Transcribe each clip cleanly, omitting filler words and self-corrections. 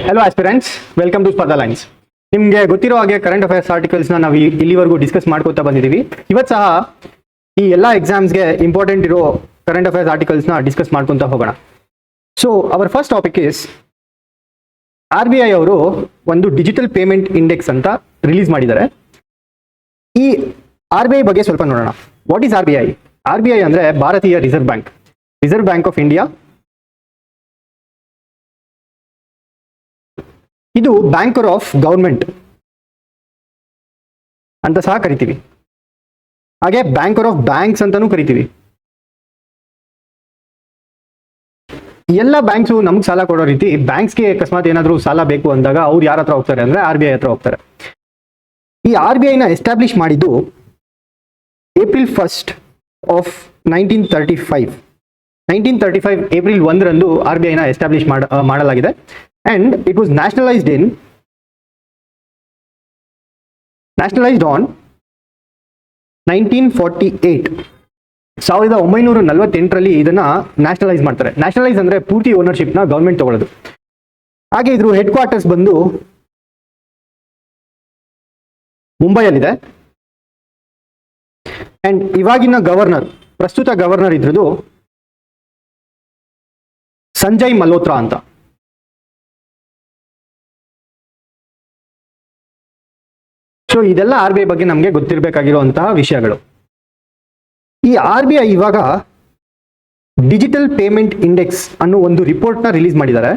Hello aspirants, welcome to Sparda Lines. ನಿಮಗೆ ಗೊತ್ತಿರೋ ಹಾಗೆ ಕರೆಂಟ್ ಅಫೇರ್ಸ್ ಆರ್ಟಿಕಲ್ಸ್ನ ನಾವು ಇಲ್ಲಿವರೆಗೂ ಡಿಸ್ಕಸ್ ಮಾಡ್ಕೋತಾ ಬಂದಿದ್ದೀವಿ. ಇವತ್ತು ಸಹ ಈ ಎಲ್ಲ ಎಕ್ಸಾಮ್ಸ್ಗೆ ಇಂಪಾರ್ಟೆಂಟ್ ಇರೋ ಕರೆಂಟ್ ಅಫೇರ್ಸ್ ಆರ್ಟಿಕಲ್ಸ್ನ ಡಿಸ್ಕಸ್ ಮಾಡ್ಕೊತಾ ಹೋಗೋಣ. So our first topic is RBI ಅವರು ಒಂದು ಡಿಜಿಟಲ್ ಪೇಮೆಂಟ್ ಇಂಡೆಕ್ಸ್ ಅಂತ ರಿಲೀಸ್ ಮಾಡಿದ್ದಾರೆ. ಈ RBI ಬಗ್ಗೆ ಸ್ವಲ್ಪ ನೋಡೋಣ. What is RBI? RBI ಅಂದರೆ ಭಾರತೀಯ ರಿಸರ್ವ್ ಬ್ಯಾಂಕ್ ಆಫ್ ಇಂಡಿಯಾ. ಇದು ಬ್ಯಾಂಕರ್ ಆಫ್ ಗವರ್ಮೆಂಟ್ ಅಂತ ಸಹ ಕರಿತೀವಿ, ಹಾಗೆ ಬ್ಯಾಂಕರ್ ಆಫ್ ಬ್ಯಾಂಕ್ಸ್ ಅಂತಾನೂ ಕರಿತೀವಿ. ಎಲ್ಲ ಬ್ಯಾಂಕ್ಸು ನಮ್ಗೆ ಸಾಲ ಕೊಡೋ ರೀತಿ ಬ್ಯಾಂಕ್ಸ್ಗೆ ಅಕಸ್ಮಾತ್ ಏನಾದರೂ ಸಾಲ ಬೇಕು ಅಂದಾಗ ಅವ್ರು ಯಾರ ಹತ್ರ ಹೋಗ್ತಾರೆ ಅಂದರೆ RBI ಹತ್ರ ಹೋಗ್ತಾರೆ. ಈ RBIನ ಎಸ್ಟಾಬ್ಲಿಷ್ ಮಾಡಿದ್ದು April 1st of 1935 ಏಪ್ರಿಲ್ 1ರಂದು RBIನ ಎಸ್ಟಾಬ್ಲಿಷ್ ಮಾಡಲಾಗಿದೆ. And it was nationalized on 1948. 1948ರಲ್ಲಿ ಇದನ್ನ ನ್ಯಾಷನಲೈಸ್ ಮಾಡ್ತಾರೆ. ನ್ಯಾಷನಲೈಸ್ ಅಂದ್ರೆ ಪೂರ್ತಿ ಓನರ್ಶಿಪ್ನ ಗವರ್ಮೆಂಟ್ ತಗೊಳ್ಳೋದು. ಹಾಗೆ ಇದ್ರ ಹೆಡ್ ಕ್ವಾರ್ಟರ್ಸ್ ಬಂದು ಮುಂಬೈಯಲ್ಲಿದೆ. ಅಂಡ್ ಇವಾಗಿನ ಪ್ರಸ್ತುತ ಗವರ್ನರ್ ಇದ್ರದು ಸಂಜಯ್ ಮಲ್ಹೋತ್ರಾ ಅಂತ. ಸೊ ಇದೆಲ್ಲ RBI ಬಗ್ಗೆ ನಮಗೆ ಗೊತ್ತಿರಬೇಕಾಗಿರುವಂತಹ ವಿಷಯಗಳು. ಈ RBI ಇವಾಗ ಡಿಜಿಟಲ್ ಪೇಮೆಂಟ್ ಇಂಡೆಕ್ಸ್ ಅನ್ನೋ ಒಂದು ರಿಪೋರ್ಟ್ನ ರಿಲೀಸ್ ಮಾಡಿದ್ದಾರೆ.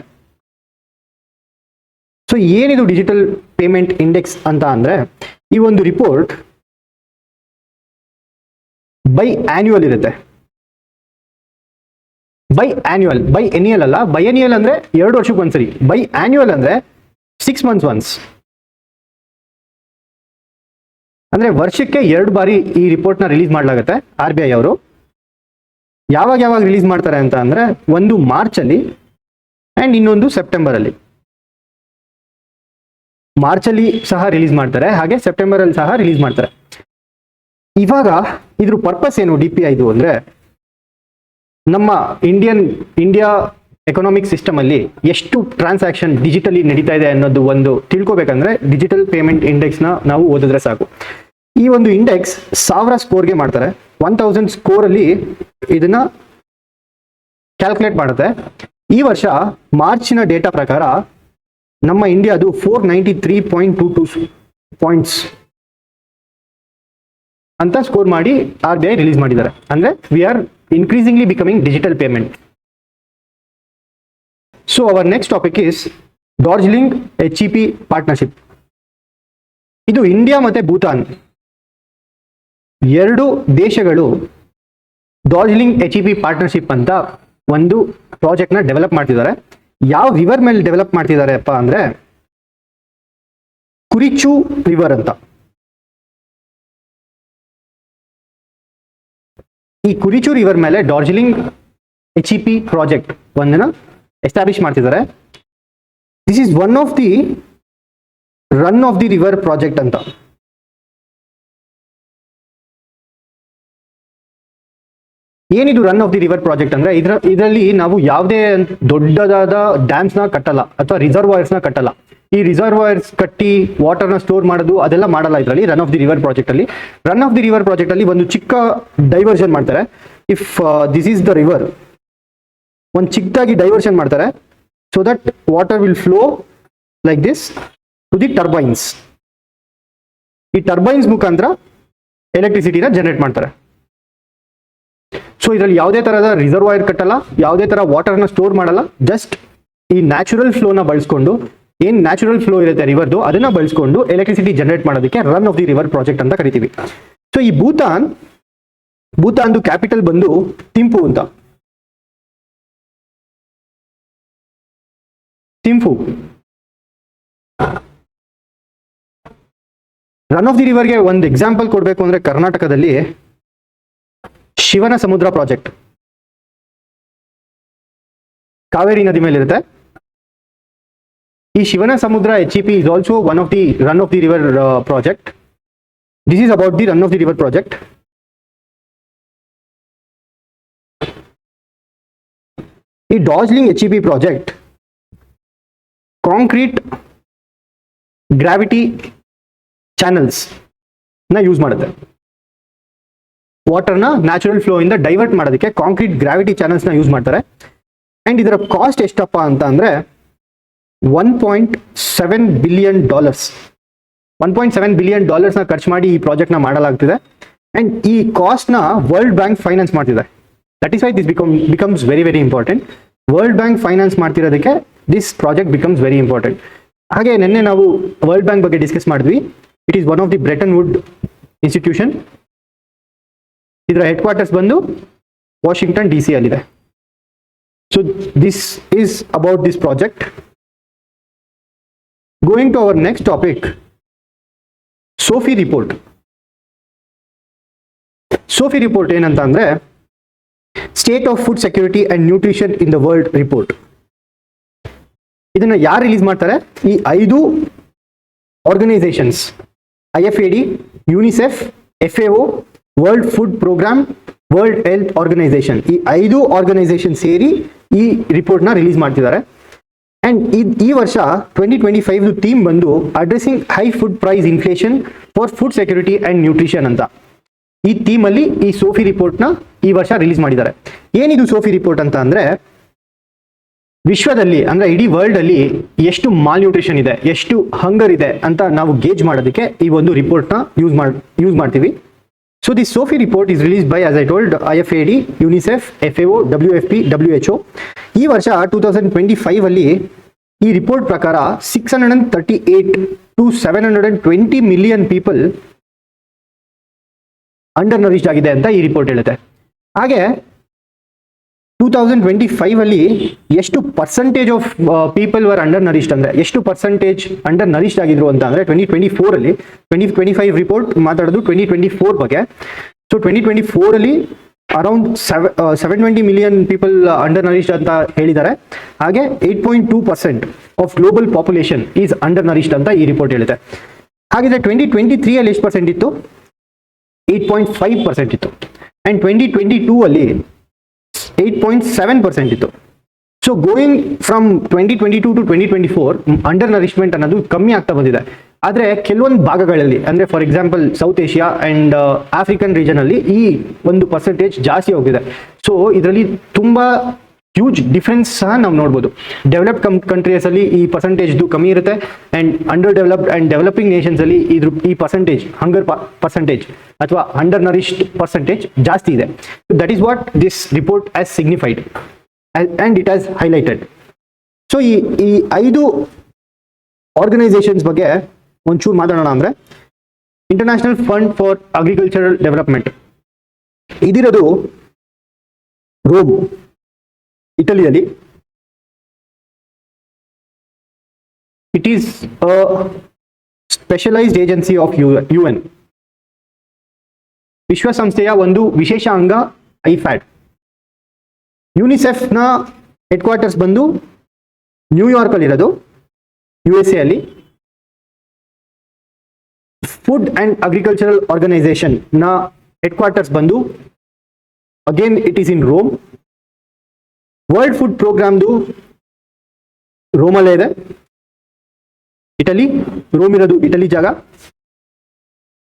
ಸೊ ಏನಿದು ಡಿಜಿಟಲ್ ಪೇಮೆಂಟ್ ಇಂಡೆಕ್ಸ್ ಅಂತ ಅಂದ್ರೆ, ಈ ಒಂದು ರಿಪೋರ್ಟ್ ಬೈ ಆನ್ಯುವಲ್ ಇರುತ್ತೆ. ಬೈ ಎನಿಯಲ್ ಅಲ್ಲ. ಬೈ ಎನಿಯಲ್ ಅಂದ್ರೆ 2 ವರ್ಷಕ್ಕೆ ಒಂದ್ಸರಿ. ಬೈ ಆನ್ಯುವಲ್ ಅಂದ್ರೆ 6 months ಒನ್ಸ್. ಅಂದ್ರೆ ವರ್ಷಕ್ಕೆ 2 ಬಾರಿ ಈ ರಿಪೋರ್ಟ್ನ ರಿಲೀಸ್ ಮಾಡಲಾಗುತ್ತೆ RBI ಅವರು. ಯಾವಾಗ ರಿಲೀಸ್ ಮಾಡ್ತಾರೆ ಅಂತ ಅಂದ್ರೆ, ಒಂದು ಮಾರ್ಚಲ್ಲಿ ಅಂಡ್ ಇನ್ನೊಂದು ಸೆಪ್ಟೆಂಬರಲ್ಲಿ. ಮಾರ್ಚಲ್ಲಿ ಸಹ ರಿಲೀಸ್ ಮಾಡ್ತಾರೆ, ಹಾಗೆ ಸೆಪ್ಟೆಂಬರಲ್ಲಿ ಸಹ ರಿಲೀಸ್ ಮಾಡ್ತಾರೆ. ಇವಾಗ ಇದ್ರ ಪರ್ಪಸ್ ಏನು DPIದು ಅಂದ್ರೆ, ನಮ್ಮ ಇಂಡಿಯಾ ಎಕನಾಮಿಕ್ ಸಿಸ್ಟಮ್ ಅಲ್ಲಿ ಎಷ್ಟು ಟ್ರಾನ್ಸಾಕ್ಷನ್ ಡಿಜಿಟಲಿ ನಡೀತಾ ಇದೆ ಅನ್ನೋದು ಒಂದು ತಿಳ್ಕೊಬೇಕಂದ್ರೆ ಡಿಜಿಟಲ್ ಪೇಮೆಂಟ್ ಇಂಡೆಕ್ಸ್ನ ನಾವು ಓದಿದ್ರೆ ಸಾಕು. ಈ ಒಂದು ಇಂಡೆಕ್ಸ್ 1000 ಸ್ಕೋರ್ಗೆ ಮಾಡ್ತಾರೆ. 1000 ಸ್ಕೋರಲ್ಲಿ ಇದನ್ನ ಕ್ಯಾಲ್ಕುಲೇಟ್ ಮಾಡುತ್ತೆ. ಈ ವರ್ಷ ಮಾರ್ಚಿನ ಡೇಟಾ ಪ್ರಕಾರ ನಮ್ಮ ಇಂಡಿಯಾದು 493.22 ಪಾಯಿಂಟ್ಸ್ ಅಂತ ಸ್ಕೋರ್ ಮಾಡಿ RBI ರಿಲೀಸ್ ಮಾಡಿದ್ದಾರೆ. ಅಂದ್ರೆ we are increasingly becoming digital payment. So our next topic is Darjeeling HEP partnership. ಇದು ಇಂಡಿಯಾ ಮತ್ತೆ ಭೂತಾನ್ 2 ದೇಶಗಳು ಡಾರ್ಜಿಲಿಂಗ್ HEP ಪಾರ್ಟ್ನರ್ಶಿಪ್ ಅಂತ ಒಂದು ಪ್ರಾಜೆಕ್ಟ್ ನ ಡೆವಲಪ್ ಮಾಡ್ತಿದ್ದಾರೆ. ಯಾವ ರಿವರ್ ಮೇಲೆ ಡೆವಲಪ್ ಮಾಡ್ತಿದ್ದಾರೆ ಅಪ್ಪ ಅಂದ್ರೆ, ಕುರಿಚು ರಿವರ್ ಅಂತ. ಈ ಕುರಿಚು ರಿವರ್ ಮೇಲೆ ಡಾರ್ಜಿಲಿಂಗ್ HEP ಪ್ರಾಜೆಕ್ಟ್ ಒಂದನ್ನ ಎಸ್ಟಾಬ್ಲಿಷ್ ಮಾಡ್ತಿದ್ದಾರೆ. This is one of the run of the river project ಅಂತ. ಏನಿದು run of the river project ಅಂದ್ರೆ, ಇದರಲ್ಲಿ ನಾವು ಯಾವುದೇ ದೊಡ್ಡದಾದ ಡ್ಯಾಮ್ಸ್ ನ ಕಟ್ಟಲ್ಲ ಅಥವಾ ರಿಸರ್ವಾಯರ್ಸ್ ನ ಕಟ್ಟಲ್ಲ. ಈ ರಿಸರ್ವಾಯರ್ಸ್ ಕಟ್ಟಿ ವಾಟರ್ನ ಸ್ಟೋರ್ ಮಾಡೋದು ಅದೆಲ್ಲ ಮಾಡಲ್ಲ ಇದರಲ್ಲಿ. Run of the river project ಅಲ್ಲಿ ಒಂದು ಚಿಕ್ಕ ಡೈವರ್ಷನ್ ಮಾಡ್ತಾರೆ. If this is the river, ಒಂದು ಚಿಕ್ಕದಾಗಿ ಡೈವರ್ಷನ್ ಮಾಡ್ತಾರೆ. So that water will flow like this to the turbines. ಈ ಟರ್ಬೈನ್ಸ್ ಮುಖಾಂತರ ಎಲೆಕ್ಟ್ರಿಸಿಟಿನ ಜನರೇಟ್ ಮಾಡ್ತಾರೆ. ಸೊ ಇದರಲ್ಲಿ ಯಾವುದೇ ತರಹದ ರಿಸರ್ವಾಯರ್ ಕಟ್ಟಲ್ಲ, ಯಾವುದೇ ತರ ವಾಟರ್ನ ಸ್ಟೋರ್ ಮಾಡಲ್ಲ. ಜಸ್ಟ್ ಈ ನ್ಯಾಚುರಲ್ ಫ್ಲೋನ ಬಳಸ್ಕೊಂಡು, ಏನ್ ನ್ಯಾಚುರಲ್ ಫ್ಲೋ ಇರುತ್ತೆ ರಿವರ್ದು, ಅದನ್ನ ಬಳಸ್ಕೊಂಡು ಎಲೆಕ್ಟ್ರಿಸಿಟಿ ಜನರೇಟ್ ಮಾಡೋದಕ್ಕೆ run of the river project ಅಂತ ಕರಿತೀವಿ. ಸೊ ಈ ಭೂತಾನ್ದು ಕ್ಯಾಪಿಟಲ್ ಬಂದು ಥಿಂಪು ಅಂತ. ರನ್ ಆಫ್ ದಿ ರಿವರ್ಗೆ ಒಂದು ಎಕ್ಸಾಂಪಲ್ ಕೊಡಬೇಕು ಅಂದ್ರೆ, ಕರ್ನಾಟಕದಲ್ಲಿ ಶಿವನ ಸಮುದ್ರ ಪ್ರಾಜೆಕ್ಟ್ ಕಾವೇರಿ ನದಿ ಮೇಲೆ ಇರುತ್ತೆ. ಈ ಶಿವನ ಸಮುದ್ರ HEP is also one of the run of the river project. This is about the run of the river project. ಈ Darjeeling HEP project concrete gravity channels ನ ಯೂಸ್ ಮಾಡುತ್ತೆ. ವಾಟರ್ನ ನ್ಯಾಚುರಲ್ ಫ್ಲೋ ಇಂದ ಡೈವರ್ಟ್ ಮಾಡೋದಕ್ಕೆ ಕಾಂಕ್ರೀಟ್ ಗ್ರಾವಿಟಿ ಚಾನಲ್ಸ್ ನ use ಮಾಡ್ತಾರೆ. And ಇದರ cost ಎಷ್ಟಪ್ಪ ಅಂತ ಅಂದ್ರೆ $1.7 ಬಿಲಿಯನ್. $1.7 ಬಿಲಿಯನ್ ನ ಖರ್ಚು ಮಾಡಿ ಈ ಪ್ರಾಜೆಕ್ಟ್ ನ ಮಾಡಲಾಗ್ತಿದೆ. ಅಂಡ್ ಈ ಕಾಸ್ಟ್ ನ ವರ್ಲ್ಡ್ ಬ್ಯಾಂಕ್ ಫೈನಾನ್ಸ್ ಮಾಡ್ತಿದೆ. That is why this becomes very very important. World Bank finance ಮಾಡ್ತಿರೋದಕ್ಕೆ this project becomes very important. ಹಾಗೆ ನಿನ್ನೆ ನಾವು ವರ್ಲ್ಡ್ ಬ್ಯಾಂಕ್ ಬಗ್ಗೆ ಡಿಸ್ಕಸ್ ಮಾಡಿದ್ವಿ. It is one of the Bretton Wood institution. ಇದರ headquarters ಬಂದು Washington DC ಅಲ್ಲಿದೆ. So this is about this project. Going to our next topic, SOFI report. SOFI report ಏನಂತ ಅಂದ್ರೆ state of food security and nutrition in the world report. ಇದನ್ನ ಯಾರು release ಮಾಡ್ತಾರೆ? ಈ 5 organisations, IFAD, UNICEF, FAO, World Food Programme, World Health Organisation, ಈ 5 organisation ಸೇರಿ ಈ report ನ ರಿಲೀಸ್ ಮಾಡ್ತಿದ್ದಾರೆ. ಅಂಡ್ ಈ ವರ್ಷ 2025 ಥೀಮ್ ಬಂದು addressing high food price inflation for food security and nutrition ಅಂತ. ಈ ಥೀಮ್ ಅಲ್ಲಿ ಈ ಸೋಫಿ ರಿಪೋರ್ಟ್ ನ ಈ ವರ್ಷ ರಿಲೀಸ್ ಮಾಡಿದ್ದಾರೆ. ಏನಿದು ಸೋಫಿ ರಿಪೋರ್ಟ್ ಅಂತ ಅಂದ್ರೆ, ವಿಶ್ವದಲ್ಲಿ ಅಂದ್ರೆ ಇಡೀ ವರ್ಲ್ಡ್ ಅಲ್ಲಿ ಎಷ್ಟು ಮಾಲ್ ನ್ಯೂಟ್ರಿಷನ್ ಇದೆ, ಎಷ್ಟು ಹಂಗರ್ ಇದೆ ಅಂತ ನಾವು ಗೇಜ್ ಮಾಡೋದಕ್ಕೆ ಈ ಒಂದು ರಿಪೋರ್ಟ್ ನ ಯೂಸ್ ಮಾಡ್ತೀವಿ. So the Sophie report is release by, as I told, IFAD, UNICEF, FAO, WFP, WHO. ಈ ವರ್ಷ 2025 ಅಲ್ಲಿ ಈ ರಿಪೋರ್ಟ್ ಪ್ರಕಾರ 638 to 720 million people under nourished ಆಗಿದೆ ಅಂತ ಈ ರಿಪೋರ್ಟ್ ಹೇಳುತ್ತೆ. ಹಾಗೆ 2025 ಅಲ್ಲಿ ಎಷ್ಟು percentage of people were under nourished ಅಂದ್ರೆ ಎಷ್ಟು ಪರ್ಸೆಂಟೇಜ್ ಅಂಡರ್ ನರಿಶ್ಡ್ ಆಗಿದ್ರು ಅಂತ ಅಂದ್ರೆ 2024 ಅಲ್ಲಿ, 2025 ರಿಪೋರ್ಟ್ ಮಾತಾಡೋದು 2024 ಬಗ್ಗೆ. ಸೊ 2024 ಅಲ್ಲಿ around 720 million people under nourished ಅಂತ ಹೇಳಿದ್ದಾರೆ. ಹಾಗೆ 8.2% of global population is under nourished ಅಂತ ಈ ರಿಪೋರ್ಟ್ ಹೇಳುತ್ತೆ. ಹಾಗಿದ್ರೆ 2023 ಅಲ್ಲಿ ಎಷ್ಟು ಪರ್ಸೆಂಟ್ ಇತ್ತು? 8.5% ಇತ್ತು. ಅಂಡ್ 2022 ಅಲ್ಲಿ 8.7% ಇತ್ತು. So going from 2022 to 2024 under nourishment ಅನ್ನೋದು ಕಮ್ಮಿ ಆಗ್ತಾ ಬಂದಿದೆ. ಆದರೆ ಕೆಲವೊಂದು ಭಾಗಗಳಲ್ಲಿ ಅಂದ್ರೆ for example south Asia and African region ಅಲ್ಲಿ ಈ ಒಂದು ಪರ್ಸೆಂಟೇಜ್ ಜಾಸ್ತಿ ಹೋಗಿದೆ. ಸೊ ಇದರಲ್ಲಿ ತುಂಬಾ ಹ್ಯೂಜ್ ಡಿಫ್ರೆನ್ಸ್ ಸಹ ನಾವು ನೋಡ್ಬೋದು. ಡೆವಲಪ್ಡ್ ಕಂಟ್ರೀಸ್ ಅಲ್ಲಿ ಈ ಪರ್ಸೆಂಟೇಜ್ ಕಮ್ಮಿ ಇರುತ್ತೆ. And underdeveloped and developing nations ಅಲ್ಲಿ ಈ ಪರ್ಸೆಂಟೇಜ್, ಹಂಗರ್ ಪರ್ಸೆಂಟೇಜ್ ಅಥವಾ ಅಂಡರ್ ನರಿಶ್ಡ್ ಪರ್ಸೆಂಟೇಜ್ ಜಾಸ್ತಿ ಇದೆ. That is what this report has signified and it has highlighted. So ಈ 5 ಆರ್ಗನೈಸೇಷನ್ಸ್ ಬಗ್ಗೆ ಒಂಚೂರು ಮಾತಾಡೋಣ. ಅಂದ್ರೆ International Fund for Agricultural Development ಇದಿರೋದು ರೋಮ್, ಇಟಲಿಯಲ್ಲಿ. It is a specialised agency of UN. ವಿಶ್ವಸಂಸ್ಥೆಯ ಒಂದು ವಿಶೇಷ ಅಂಗ IFAD. ಯುನಿಸೆಫ್ ನ ಹೆಡ್ ಕ್ವಾರ್ಟರ್ಸ್ ಬಂದು ನ್ಯೂಯಾರ್ಕ್ ಅಲ್ಲಿ ಇರೋದು, USA ಅಲ್ಲಿ. ಫುಡ್ ಅಂಡ್ ಅಗ್ರಿಕಲ್ಚರಲ್ ಆರ್ಗನೈಸೇಷನ್ ನ ಹೆಡ್ ಕ್ವಾರ್ಟರ್ಸ್ ಬಂದು again it is in Rome. World Food ಪ್ರೋಗ್ರಾಮ್ದು ರೋಮಲ್ಲೇ ಇದೆ, ಇಟಲಿ. ರೋಮ್ ಇರೋದು ಇಟಲಿ ಜಾಗ.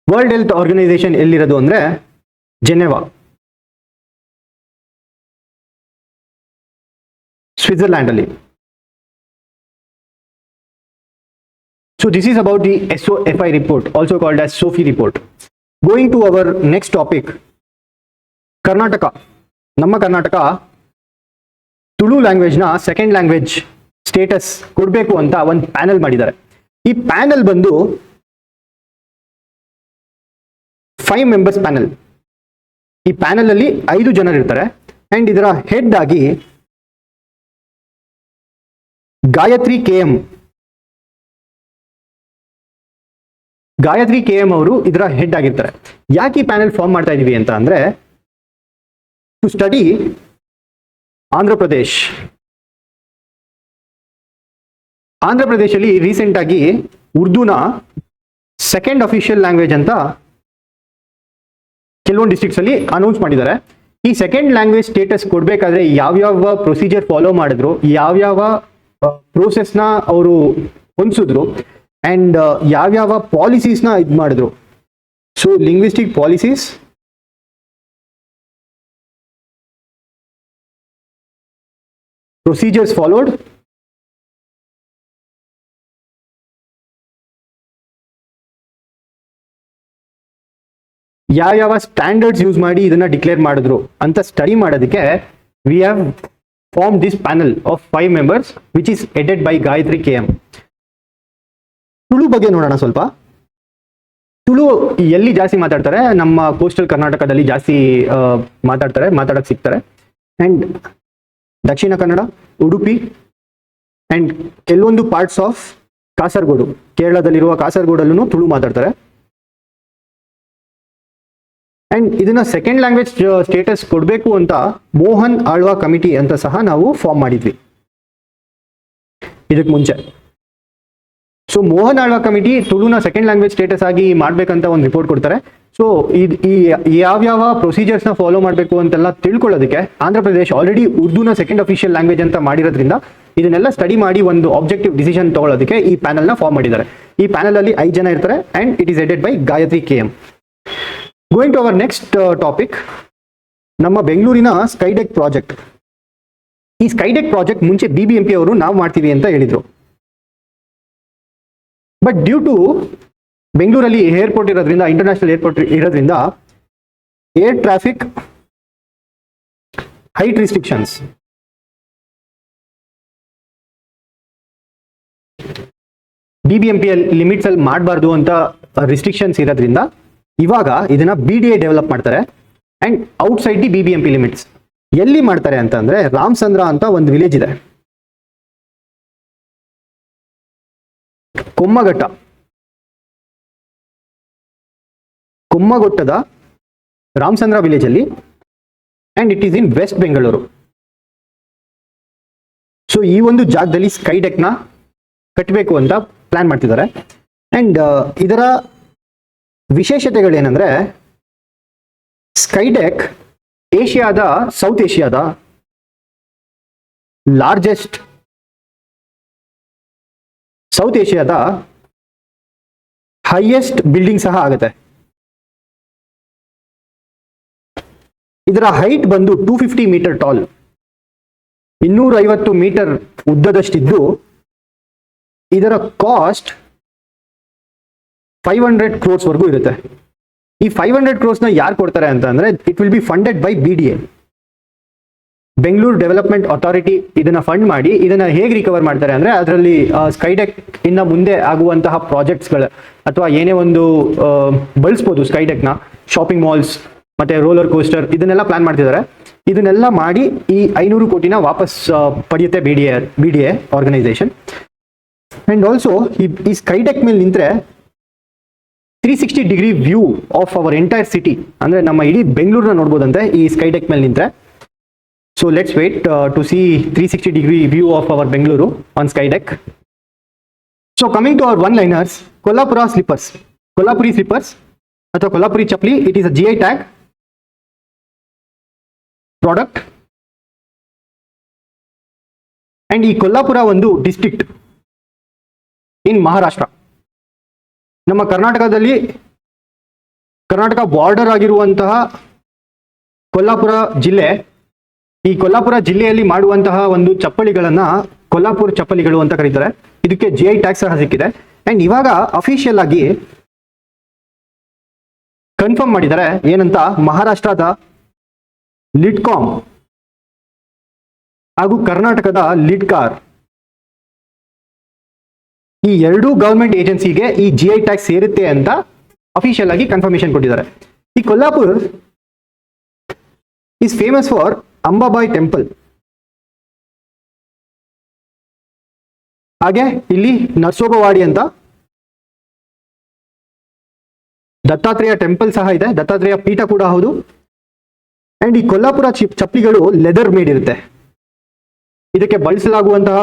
ವರ್ಲ್ಡ್ ಹೆಲ್ತ್ ಆರ್ಗನೈಸೇಷನ್ ಎಲ್ಲಿರೋದು ಅಂದ್ರೆ ಜೆನೆವಾ, ಸ್ವಿಟ್ಜರ್ಲ್ಯಾಂಡ್ ಅಲ್ಲಿ. So this is about the SOFI report, also called as SOFI report. Going to our next topic, Karnataka. ನಮ್ಮ Karnataka Tulu language ನ ಸೆಕೆಂಡ್ ಲ್ಯಾಂಗ್ವೇಜ್ ಸ್ಟೇಟಸ್ ಕೊಡಬೇಕು ಅಂತ ಒಂದು ಪ್ಯಾನೆಲ್ ಮಾಡಿದ್ದಾರೆ. ಈ ಪ್ಯಾನೆಲ್ ಬಂದು 5 ಮೆಂಬರ್ಸ್ ಪ್ಯಾನೆಲ್. ಈ ಪ್ಯಾನೆಲ್ ಅಲ್ಲಿ 5 ಜನರು ಇರ್ತಾರೆ. ಅಂಡ್ ಇದರ ಹೆಡ್ ಆಗಿ ಗಾಯತ್ರಿ KM ಅವರು ಇದರ ಹೆಡ್ ಆಗಿರ್ತಾರೆ. ಯಾಕೆ ಈ ಪ್ಯಾನೆಲ್ ಫಾರ್ಮ್ ಮಾಡ್ತಾ ಇದೀವಿ ಅಂತ ಅಂದ್ರೆ, ಟು ಸ್ಟಡಿ ಆಂಧ್ರ ಪ್ರದೇಶಲ್ಲಿ ರೀಸೆಂಟ್ ಆಗಿ ಉರ್ದುನ ಸೆಕೆಂಡ್ ಅಫಿಷಿಯಲ್ ಲ್ಯಾಂಗ್ವೇಜ್ ಅಂತ ಕೆಲವೊಂದು ಡಿಸ್ಟ್ರಿಕ್ಟ್ಸ್ ಅಲ್ಲಿ ಅನೌನ್ಸ್ ಮಾಡಿದ್ದಾರೆ. ಈ ಸೆಕೆಂಡ್ ಲ್ಯಾಂಗ್ವೇಜ್ ಸ್ಟೇಟಸ್ ಕೊಡಬೇಕಾದ್ರೆ ಯಾವ್ಯಾವ ಪ್ರೊಸೀಜರ್ ಫಾಲೋ ಮಾಡಿದ್ರು, ಯಾವ್ಯಾವ ಪ್ರೋಸೆಸ್ನ ಅವರು ಹೊಂದಿಸಿದ್ರು ಅಂಡ್ ಯಾವ್ಯಾವ ಪಾಲಿಸೀಸ್ನ ಇದು ಮಾಡಿದ್ರು. So linguistic policies, procedures followed, ಯಾವ ಸ್ಟ್ಯಾಂಡರ್ಡ್ಸ್ ಯೂಸ್ ಮಾಡಿ ಇದನ್ನ ಡಿಕ್ಲೇರ್ ಮಾಡಿದ್ರು ಅಂತ ಸ್ಟಡಿ ಮಾಡೋದಕ್ಕೆ we have form this panel of 5 members which is headed by Gayatri KM. Tulu ಬಗ್ಗೆ ನೋಡೋಣ ಸ್ವಲ್ಪ. ತುಳು ಎಲ್ಲಿ ಜಾಸ್ತಿ ಮಾತಾಡ್ತಾರೆ? ನಮ್ಮ ಕೋಸ್ಟಲ್ ಕರ್ನಾಟಕದಲ್ಲಿ ಜಾಸ್ತಿ ಮಾತಾಡಕ್ಕೆ ಸಿಗ್ತಾರೆ. ಅಂಡ್ ದಕ್ಷಿಣ ಕನ್ನಡ, ಉಡುಪಿ ಅಂಡ್ ಕೆಲವೊಂದು ಪಾರ್ಟ್ಸ್ ಆಫ್ ಕಾಸರಗೋಡು, ಕೇರಳದಲ್ಲಿರುವ ಕಾಸರಗೋಡಲ್ಲೂ ತುಳು ಮಾತಾಡ್ತಾರೆ. ಅಂಡ್ ಇದನ್ನ ಸೆಕೆಂಡ್ ಲ್ಯಾಂಗ್ವೇಜ್ ಸ್ಟೇಟಸ್ ಕೊಡಬೇಕು ಅಂತ ಮೋಹನ್ ಆಳ್ವಾ ಕಮಿಟಿ ಅಂತ ಸಹ ನಾವು ಫಾರ್ಮ್ ಮಾಡಿದ್ವಿ ಇದಕ್ಕೆ ಮುಂಚೆ. ಸೊ ಮೋಹನ್ ಆಳ್ವಾ ಕಮಿಟಿ ತುಳುನ ಸೆಕೆಂಡ್ ಲ್ಯಾಂಗ್ವೇಜ್ ಸ್ಟೇಟಸ್ ಆಗಿ ಮಾಡ್ಬೇಕಂತ ಒಂದು ರಿಪೋರ್ಟ್ ಕೊಡ್ತಾರೆ. ಸೊ ಈ ಯಾವ್ಯಾವ ಪ್ರೊಸೀಜರ್ಸ್ನ ಫಾಲೋ ಮಾಡಬೇಕು ಅಂತೆಲ್ಲ ತಿಳ್ಕೊಳ್ಳೋದಕ್ಕೆ ಆಂಧ್ರ ಪ್ರದೇಶ್ ಆಲ್ರೆಡಿ ಉರ್ದುನ ಸೆಕೆಂಡ್ ಅಫಿಷಿಯಲ್ ಲ್ಯಾಂಗ್ವೇಜ್ ಅಂತ ಮಾಡಿರೋದ್ರಿಂದ ಇದನ್ನೆಲ್ಲ ಸ್ಟಡಿ ಮಾಡಿ ಒಂದು ಆಬ್ಜೆಕ್ಟಿವ್ ಡಿಸಿಷನ್ ತಗೊಳ್ಳೋದಕ್ಕೆ ಈ ಪ್ಯಾನಲ್ನ ಫಾರ್ಮ್ ಮಾಡಿದ್ದಾರೆ. ಈ ಪ್ಯಾನಲ್ ಅಲ್ಲಿ 5 ಜನ ಇರ್ತಾರೆ and it is headed by Gayatri KM. Going to our next topic, ನಮ್ಮ ಬೆಂಗಳೂರಿನ ಸ್ಕೈಡೆಕ್ ಪ್ರಾಜೆಕ್ಟ್. ಈ ಸ್ಕೈಡೆಕ್ ಪ್ರಾಜೆಕ್ಟ್ ಮುಂಚೆ BBMP ಅವರು ನಾವು ಮಾಡ್ತೀವಿ ಅಂತ ಹೇಳಿದ್ರು. ಬಟ್ ಡ್ಯೂ ಟು ಬೆಂಗಳೂರಲ್ಲಿ ಏರ್ಪೋರ್ಟ್ ಇರೋದ್ರಿಂದ, ಇಂಟರ್ನ್ಯಾಷನಲ್ ಏರ್ಪೋರ್ಟ್ ಇರೋದ್ರಿಂದ air traffic height restrictions, BBMP limits ಅಲ್ಲಿ ಮಾಡಬಾರ್ದು ಅಂತ ರಿಸ್ಟ್ರಿಕ್ಷನ್ಸ್ ಇರೋದ್ರಿಂದ ಇವಾಗ ಇದನ್ನ BDA ಡೆವಲಪ್ ಮಾಡ್ತಾರೆ and outside the BBMP limits. ಎಲ್ಲಿ ಮಾಡ್ತಾರೆ ಅಂತಂದ್ರೆ ರಾಮಚಂದ್ರ ಅಂತ ಒಂದು ವಿಲೇಜ್ ಇದೆ, ಕೊಮ್ಮಗೊಟ್ಟದ ರಾಮಚಂದ್ರ ವಿಲೇಜ್ ಅಲ್ಲಿ, and it is in west Bengaluru. So ಈ ಒಂದು ಜಾಗದಲ್ಲಿ ಸ್ಕೈಡೆಕ್ ನ ಕಟ್ಟಬೇಕು ಅಂತ ಪ್ಲಾನ್ ಮಾಡ್ತಿದ್ದಾರೆ. ಅಂಡ್ ಇದರ ವಿಶೇಷತೆಗಳೇನೆಂದ್ರೆ ಸ್ಕೈಡೆಕ್ ಸೌತ್ ಏಷ್ಯಾದ ಲಾರ್ಜೆಸ್ಟ್, ಸೌತ್ ಏಷ್ಯಾದ ಹೈಯೆಸ್ಟ್ ಬಿಲ್ಡಿಂಗ್ ಸಹ ಆಗುತ್ತೆ. ಇದರ ಹೈಟ್ ಬಂದು 250 ಮೀಟರ್ ಟಾಲ್, 250 ಮೀಟರ್ ಉದ್ದದಷ್ಟಿದ್ದು ಇದರ ಕಾಸ್ಟ್ 500 crores ವರೆಗೂ ಇರುತ್ತೆ. ಈ 500 crores ನ ಯಾರು ಕೊಡ್ತಾರೆ ಅಂತ ಅಂದ್ರೆ it will be funded by BDA, Bengaluru development authority. ಇದನ್ನ ಫಂಡ್ ಮಾಡಿ ಇದನ್ನ ಹೇಗೆ ರಿಕವರ್ ಮಾಡ್ತಾರೆ ಅಂದ್ರೆ ಅದರಲ್ಲಿ ಸ್ಕೈಡೆಕ್ ಇಂದ ಮುಂದೆ ಆಗುವಂತಹ ಪ್ರಾಜೆಕ್ಟ್ಸ್ಗಳು ಅಥವಾ ಏನೇ ಒಂದು ಬಳಸ್ಬೋದು ಸ್ಕೈಡೆಕ್ನ, ಶಾಪಿಂಗ್ ಮಾಲ್ಸ್ ಮತ್ತೆ ರೋಲರ್ ಕೋಸ್ಟರ್ ಇದನ್ನೆಲ್ಲ ಪ್ಲಾನ್ ಮಾಡ್ತಿದ್ದಾರೆ. ಇದನ್ನೆಲ್ಲ ಮಾಡಿ ಈ 500 ಕೋಟಿನ ವಾಪಸ್ ಪಡೆಯುತ್ತೆ BDA ಆರ್ಗನೈಸೇಷನ್. ಅಂಡ್ ಆಲ್ಸೋ ಈ ಸ್ಕೈಡೆಕ್ ಮೇಲೆ ನಿಂತ್ರೆ 360 degree view of our entire city, ಅಂದ್ರೆ ನಮ್ಮ ಇಡೀ ಬೆಂಗಳೂರನ್ನ ನೋಡ್ಬೋದಂತೆ ಈ ಸ್ಕೈಡೆಕ್ ಮೇಲೆ ನಿಂತ್ರೆ. So let's wait to see 360 degree view of our Bengaluru on skydeck. So coming to our one liners, Kolhapuri slippers ಅಥವಾ ಕೊಲ್ಲಾಪುರಿ ಚಪ್ಪಲಿ, it is a GI tag product. And ಈ ಕೊಲ್ಲಾಪುರ ಒಂದು ಡಿಸ್ಟ್ರಿಕ್ಟ್ ಇನ್ ಮಹಾರಾಷ್ಟ್ರ. ನಮ್ಮ ಕರ್ನಾಟಕ ಬಾರ್ಡರ್ ಆಗಿರುವಂತಹ ಕೊಲ್ಲಾಪುರ ಜಿಲ್ಲೆ, ಈ ಕೊಲ್ಲಾಪುರ ಜಿಲ್ಲೆಯಲ್ಲಿ ಮಾಡುವಂತಹ ಒಂದು ಚಪ್ಪಲಿಗಳನ್ನ ಕೊಲ್ಲಾಪುರ ಚಪ್ಪಲಿಗಳು ಅಂತ ಕರೀತಾರೆ. ಇದಕ್ಕೆ GI ಟ್ಯಾಗ್ ಸಹ ಸಿಕ್ಕಿದೆ. ಅಂಡ್ ಇವಾಗ ಅಫಿಷಿಯಲ್ ಆಗಿ ಕನ್ಫರ್ಮ್ ಮಾಡಿದ್ದಾರೆ ಏನಂತ, ಮಹಾರಾಷ್ಟ್ರದ ಲಿಡ್ಕಾಮ್ ಹಾಗೂ ಕರ್ನಾಟಕದ ಲಿಡ್ಕಾರ್, ಈ ಎರಡೂ ಗವರ್ಮೆಂಟ್ ಏಜೆನ್ಸಿಗೆ ಈ GI ಟ್ಯಾಗ್ ಸೇರುತ್ತೆ ಅಂತ ಅಫಿಷಿಯಲ್ ಆಗಿ ಕನ್ಫರ್ಮೇಶನ್ ಕೊಟ್ಟಿದ್ದಾರೆ. ಈ Kolhapur is famous for Ambabai temple. ಹಾಗೆ ಇಲ್ಲಿ ನರಸೋಬವಾಡಿ ಅಂತ ದತ್ತಾತ್ರೇಯ ಟೆಂಪಲ್ ಸಹ ಇದೆ, ದತ್ತಾತ್ರೇಯ ಪೀಠ ಕೂಡ ಹೌದು. ಅಂಡ್ ಈ ಕೊಲ್ಲಾಪುರ ಚಪ್ಪಲಿಗಳು ಲೆದರ್ ಮೇಡ್ ಇರುತ್ತೆ. ಇದಕ್ಕೆ ಬಳಸಲಾಗುವಂತಹ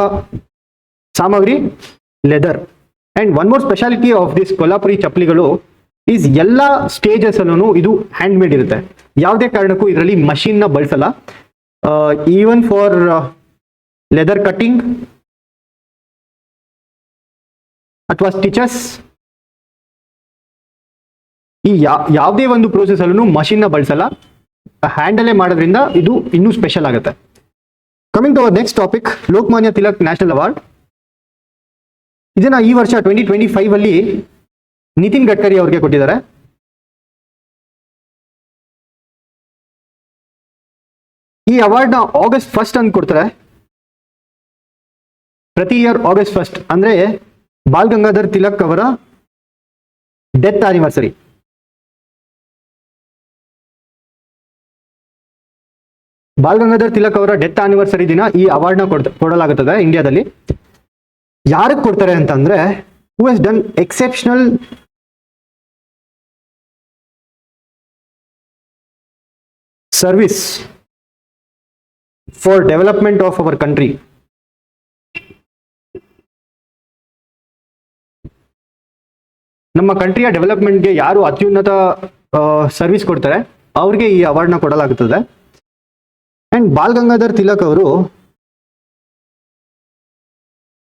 ಸಾಮಗ್ರಿ leather. And one more speciality of this Kolhapuri ಚಪ್ಪಲಿಗಳು ಈಸ್ ಎಲ್ಲ ಸ್ಟೇಜಸ್ ಅಲ್ಲೂ ಇದು ಹ್ಯಾಂಡ್ ಮೇಡ್ ಇರುತ್ತೆ. ಯಾವುದೇ ಕಾರಣಕ್ಕೂ ಇದರಲ್ಲಿ ಮಷೀನ್ ನ ಬಳಸಲ್ಲ. ಈವನ್ ಫಾರ್ ಲೆದರ್ ಕಟ್ಟಿಂಗ್ ಅಥವಾ ಸ್ಟಿಚಸ್. ಈ ಯಾವುದೇ ಒಂದು ಪ್ರೋಸೆಸ್ ಅಲ್ಲೂ ಮಷಿನ್ ನ ಬಳಸಲ್ಲ, ಹ್ಯಾಂಡಲ್ಲೇ ಮಾಡೋದ್ರಿಂದ ಇದು ಇನ್ನೂ ಸ್ಪೆಷಲ್ ಆಗುತ್ತೆ. Coming to our next topic, Lokmanya Tilak national award. ಇದನ್ನ ಈ ವರ್ಷ 2025 ಅಲ್ಲಿ ನಿತಿನ್ ಗಡ್ಕರಿ ಅವರಿಗೆ ಕೊಟ್ಟಿದ್ದಾರೆ. ಈ ಅವಾರ್ಡ್ನ August 1 ಅಂತ ಕೊಡ್ತಾರೆ. ಪ್ರತಿ ಇಯರ್ August 1 ಅಂದ್ರೆ ಬಾಲ್ ಗಂಗಾಧರ್ ತಿಲಕ್ ಅವರ death anniversary. Ball Gangadhar Tilak ಅವರ ಡೆತ್ ಆನಿವರ್ಸರಿ ದಿನ ಈ ಅವಾರ್ಡ್ನ ಕೊಡಲಾಗುತ್ತದೆ ಇಂಡಿಯಾದಲ್ಲಿ. ಯಾರಿಗೆ ಕೊಡ್ತಾರೆ ಅಂತಂದ್ರೆ, who has done exceptional service for development of our country. ನಮ್ಮ ಕಂಟ್ರಿಯ ಡೆವಲಪ್ಮೆಂಟ್ಗೆ ಯಾರು ಅತ್ಯುನ್ನತ ಸರ್ವಿಸ್ ಕೊಡ್ತಾರೆ ಅವ್ರಿಗೆ ಈ ಅವಾರ್ಡ್ನ ಕೊಡಲಾಗುತ್ತದೆ. ಅಂಡ್ ಬಾಲ್ ಗಂಗಾಧರ್ ತಿಲಕ್ ಅವರು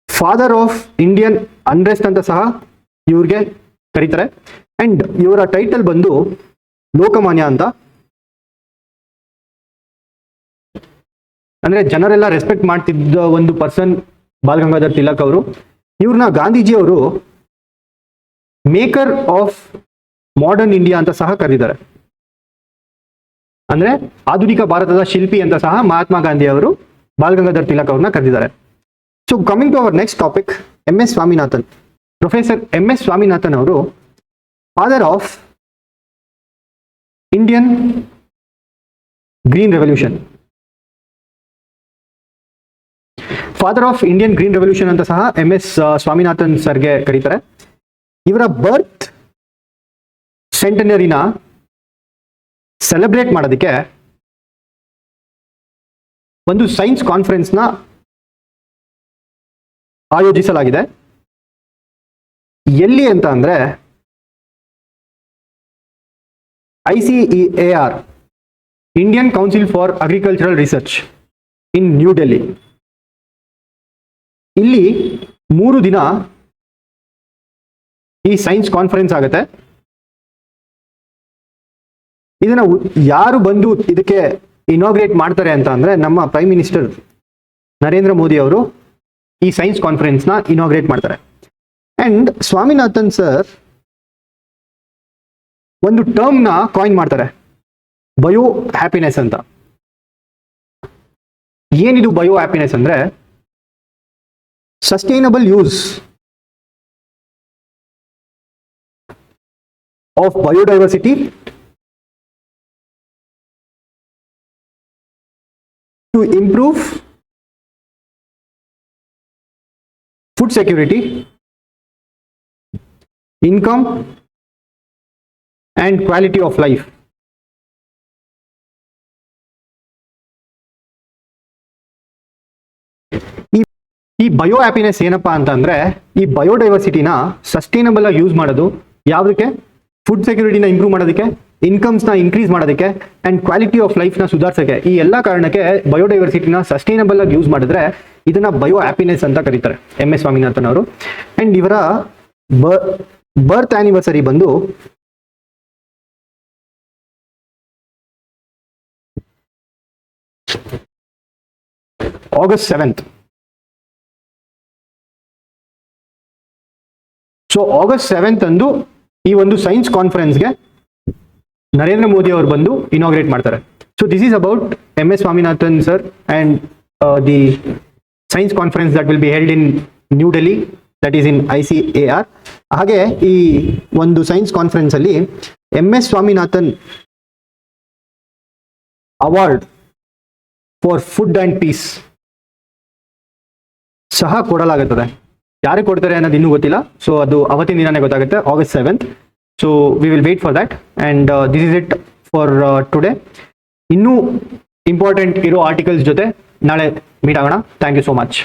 ಫಾದರ್ ಆಫ್ ಇಂಡಿಯನ್ ಅನ್ರೆಸ್ಟ್ ಅಂತ ಸಹ ಇವ್ರಿಗೆ ಕರೀತಾರೆ. ಅಂಡ್ ಇವರ ಟೈಟಲ್ ಬಂದು ಲೋಕಮಾನ್ಯ ಅಂತ. ಅಂದ್ರೆ ಜನರೆಲ್ಲ ರೆಸ್ಪೆಕ್ಟ್ ಮಾಡ್ತಿದ್ದ ಒಂದು ಪರ್ಸನ್ ಬಾಲ್ ಗಂಗಾಧರ್ ತಿಲಕ್ ಅವರು. ಇವ್ರನ್ನ ಗಾಂಧೀಜಿ ಅವರು ಮೇಕರ್ ಆಫ್ ಮಾಡರ್ನ್ ಇಂಡಿಯಾ ಅಂತ ಸಹ ಕರೀತಾರೆ. ಅಂದ್ರೆ ಆಧುನಿಕ ಭಾರತದ ಶಿಲ್ಪಿ ಅಂತ ಸಹ ಮಹಾತ್ಮ ಗಾಂಧಿ ಅವರು ಬಾಲ್ ಗಂಗಾಧರ್ ತಿಲಕ್ ಅವ್ರನ್ನ ಕರೆದಿದ್ದಾರೆ. So coming to our next topic, MS Swaminathan. Professor MS Swaminathan ಅವರು father of Indian Green Revolution. Father of Indian Green Revolution ಅಂತ ಸಹ MS ಸ್ವಾಮಿನಾಥನ್ ಸರ್ಗೆ ಕರೀತಾರೆ. ಇವರ ಬರ್ತ್ ಸೆಂಟನರಿನ ಸೆಲೆಬ್ರೇಟ್ ಮಾಡೋದಕ್ಕೆ ಒಂದು ಸೈನ್ಸ್ ಕಾನ್ಫರೆನ್ಸ್ ನ ಆಯೋಜಿಸಲಾಗಿದೆ. ಎಲ್ಲಿ ಅಂತ ಅಂದ್ರೆ ICEAR, Indian council for agricultural research in New Delhi. ಇಲ್ಲಿ 3 ದಿನ ಈ ಸೈನ್ಸ್ ಕಾನ್ಫರೆನ್ಸ್ ಆಗುತ್ತೆ. ಇದನ್ನ ಯಾರು ಬಂದು ಇದಕ್ಕೆ ಇನಾಗ್ರೇಟ್ ಮಾಡ್ತಾರೆ ಅಂತ ಅಂದ್ರೆ, ನಮ್ಮ ಪ್ರೈಮ್ ಮಿನಿಸ್ಟರ್ ನರೇಂದ್ರ ಮೋದಿ ಅವರು ಈ ಸೈನ್ಸ್ ಕಾನ್ಫರೆನ್ಸ್ ನ ಇನಾಗ್ರೇಟ್ ಮಾಡ್ತಾರೆ. ಅಂಡ್ ಸ್ವಾಮಿನಾಥನ್ ಸರ್ ಒಂದು ಟರ್ಮ್ ನ ಕಾಯಿನ್ ಮಾಡ್ತಾರೆ, ಬಯೋ ಹ್ಯಾಪಿನೆಸ್ ಅಂತ. ಏನಿದು ಬಯೋ ಹ್ಯಾಪಿನೆಸ್ ಅಂದ್ರೆ, sustainable use of biodiversity to improve food security, income and quality of life. ಈ ಬಯೋ ಹ್ಯಾಪಿನೆಸ್ ಏನಪ್ಪಾ ಅಂತಂದ್ರೆ, ಈ ಬಯೋಡೈವರ್ಸಿಟಿನ ಸಸ್ಟೈನಬಲ್ ಆಗಿ ಯೂಸ್ ಮಾಡೋದು ಯಾವುದಕ್ಕೆ? ಫುಡ್ ಸೆಕ್ಯೂರಿಟಿನ ಇಂಪ್ರೂವ್ ಮಾಡೋದಕ್ಕೆ, ಇನ್ಕಮ್ಸ್ನ ಇನ್ಕ್ರೀಸ್ ಮಾಡೋದಕ್ಕೆ ಅಂಡ್ ಕ್ವಾಲಿಟಿ ಆಫ್ ಲೈಫ್ನ ಸುಧಾರಿಸೋಕ್ಕೆ. ಈ ಎಲ್ಲ ಕಾರಣಕ್ಕೆ ಬಯೋಡೈವರ್ಸಿಟಿನ ಸಸ್ಟೈನಬಲ್ ಆಗಿ ಯೂಸ್ ಮಾಡಿದ್ರೆ ಇದನ್ನ ಬಯೋ ಹ್ಯಾಪಿನೆಸ್ ಅಂತ ಕರೀತಾರೆ MS ಸ್ವಾಮಿನಾಥನ್ ಅವರು. ಅಂಡ್ ಇವರ ಬರ್ತ್ ಆನಿವರ್ಸರಿ ಬಂದು August 7th. So August 7th ಅಂದು ಈ ಒಂದು ಸೈನ್ಸ್ ಕಾನ್ಫರೆನ್ಸ್ಗೆ ನರೇಂದ್ರ ಮೋದಿ ಅವರು ಬಂದು ಇನಾಗ್ರೇಟ್ ಮಾಡ್ತಾರೆ. So this is about MS Swaminathan sir and the science conference that will be held in New Delhi, that is in ICAR. ಹಾಗೆ ಈ ಒಂದು ಸೈನ್ಸ್ ಕಾನ್ಫರೆನ್ಸ್ ಅಲ್ಲಿ MS Swaminathan award for food and peace ಸಹ ಕೊಡಲಾಗುತ್ತದೆ. ಯಾರಿಗೆ ಕೊಡ್ತಾರೆ ಅನ್ನೋದು ಇನ್ನೂ ಗೊತ್ತಿಲ್ಲ. ಸೊ ಅದು ಅವತ್ತಿನ ದಿನನೇ ಗೊತ್ತಾಗುತ್ತೆ, August 7th. So we will wait for that. And this is it for today. ಇನ್ನೂ ಇಂಪಾರ್ಟೆಂಟ್ ಇರೋ ಆರ್ಟಿಕಲ್ಸ್ ಜೊತೆ ನಾಳೆ ಮೀಟ್ ಆಗೋಣ. Thank you so much.